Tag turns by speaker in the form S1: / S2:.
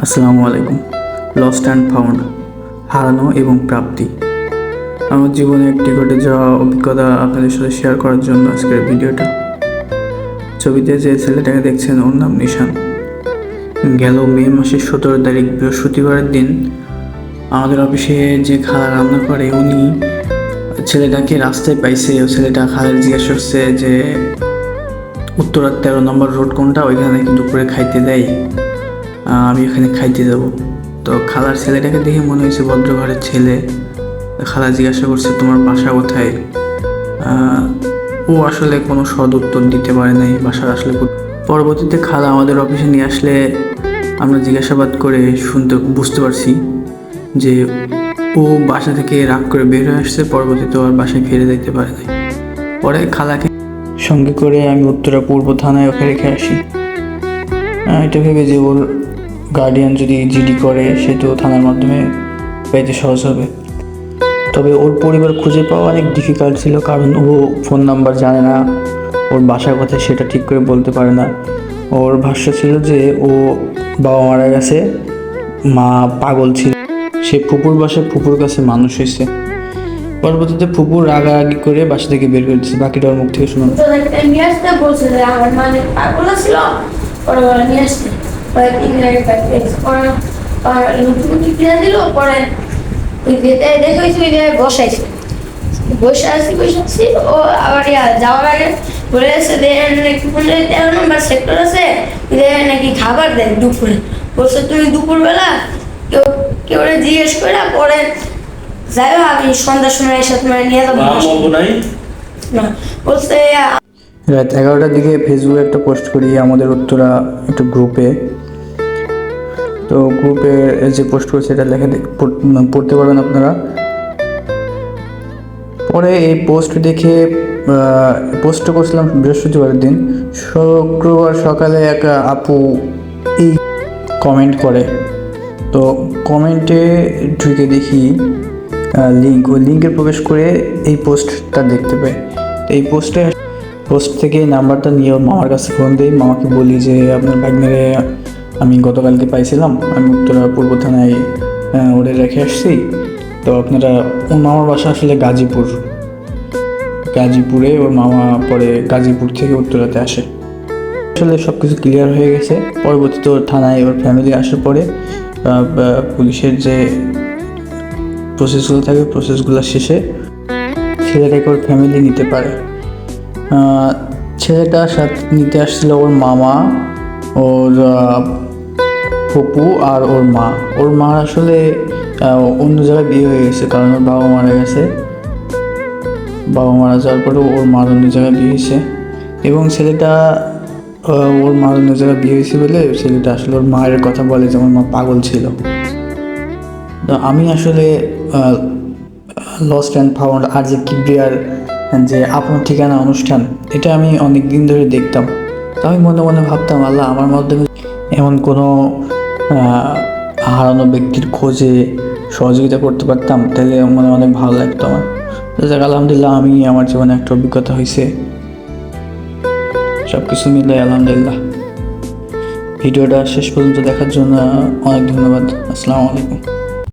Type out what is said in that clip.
S1: আসসালামু আলাইকুম। Lost and found, হারানো এবং প্রাপ্তি। আমার জীবনে একটি ঘটে যাওয়া অভিজ্ঞতা আপনাদের সাথে শেয়ার করার জন্য আজকের ভিডিওটা। ছবিতে যে ছেলেটাকে দেখছেন ওর নাম নিশান। গেল মে মাসের 17 তারিখ বৃহস্পতিবারের দিন আমাদের অফিসে যে খালা রান্না করে উনি ছেলেটাকে রাস্তায় পাইছে। ও ছেলেটা খালার জিজ্ঞাসা করছে যে উত্তরার 13 নম্বর রোড কোনটা, ওইখানে নাকি দুপুরে খাইতে দেয়, আমি এখানে খাইতে যাব। তো খালার ছেলেটাকে দেখে মনে হয়েছে ভদ্র ঘরের ছেলে। খালা জিজ্ঞাসা করছে তোমার বাসা কোথায়। ও আসলে কোনো সদ উত্তর দিতে পারে নাই বাসার আসলে। পরবর্তীতে খালা আমাদের অফিসে নিয়ে আসলে আমরা জিজ্ঞাসাবাদ করে বুঝতে পারছি যে ও বাসা থেকে রাগ করে বের হয়ে আসছে, পরবর্তীতে আর বাসায় ফিরে যেতে পারে নাই। পরে খালাকে সঙ্গে করে আমি উত্তরা পূর্ব থানায় ওকে রেখে আসি। এটা ভেবে যে ওর গার্ডিয়ান যদি জিডি করে সেটা থানার মাধ্যমে পেতে সহজ হবে। তবে ওর পরিবার খুঁজে পাওয়া অনেক ডিফিকাল্ট ছিল, কারণ ও ফোন নাম্বার জানে না, ওর বাসা কোথায় সেটা ঠিক করে বলতে পারে না। ওর ভাষ্য ছিল যে ও বাবা মারা গেছে, মা পাগল ছিল, সে ফুপুর বাসায় ফুপুর কাছে মানুষ হয়েছে। পরবর্তীতে ফুপুর রাগারাগি করে বাসা থেকে বের করে দিচ্ছে। বাকিটা ওর মুখ থেকে শুনুন।
S2: যাওয়ার আগে বলে আসছে নাকি 13 নম্বর সেক্টর আছে, নাকি খাবার দেয় দুপুরে। বলছে তুমি দুপুরবেলা কেউ কেউ জিজ্ঞেস করে পরে যাই হোক আমি সন্ধ্যার সময় এসে তোমার নিয়ে যাবো না। বলছে
S1: রাত 11টার দিকে ফেসবুকে একটা পোস্ট করি আমাদের উত্তরা একটা গ্রুপে। তো গ্রুপে যে পোস্ট করছে এটা লেখা পড়তে পারবেন আপনারা। পরে এই পোস্ট দেখে পোস্ট করছিলাম বৃহস্পতিবারের দিন। শুক্রবার সকালে এক আপু এই কমেন্ট করে। তো কমেন্টে ঢুকে দেখি ওই লিঙ্কে প্রবেশ করে এই পোস্টটা দেখতে পাই। এই পোস্ট থেকে নাম্বারটা নিয়ে ওর মামার কাছে ফোন দিই। মামাকে বলি যে আপনার ভাগ্নেরে আমি গতকালকে পাইছিলাম, আমি উত্তরা পূর্ব থানায় ওরে রেখে আসছি। তো আপনারা, ওর মামার বাসা আসলে গাজীপুরে, ওর মামা পরে গাজীপুর থেকে উত্তরাতে আসে। আসলে সব কিছু ক্লিয়ার হয়ে গেছে। পরবর্তীতে ওর থানায় ওর ফ্যামিলি আসার পরে পুলিশের যে প্রসেসগুলো থাকে প্রসেসগুলো শেষে ছেলেটাকে ওর ফ্যামিলি নিতে পারে। ছেলেটা সাথে নিতে আসছিল ওর মামা, ওর ফুপু আর ওর মা। ওর মার আসলে অন্য জায়গায় বিয়ে হয়ে গেছে, কারণ ওর বাবা মারা গেছে। বাবা মারা যাওয়ার পরে ওর মার অন্য জায়গায় বিয়ে হয়েছে, এবং ছেলেটা ওর মার অন্য জায়গায় বিয়ে হয়েছে বলে ছেলেটা আসলে ওর মায়ের কথা বলে যে আমার মা পাগল ছিল। তো আমি আসলে লস্ট অ্যান্ড ফাউন্ড আর যে কিবরিয়ার যে আপনার ঠিকানা অনুষ্ঠান, এটা আমি অনেক দিন ধরে দেখতাম। তো আমি মনে মনে ভাবতাম, আল্লাহ আমার মাধ্যমে এমন কোনো হারানো ব্যক্তির খোঁজে সহযোগিতা করতে পারতাম, তাহলে মনে অনেক ভালো লাগতো আমার। যাক, আলহামদুলিল্লাহ, আমার জীবনে একটা অভিজ্ঞতা হয়েছে। সব কিছু মিলে আলহামদুলিল্লাহ। ভিডিওটা শেষ পর্যন্ত দেখার জন্য অনেক ধন্যবাদ। আসসালামু আলাইকুম।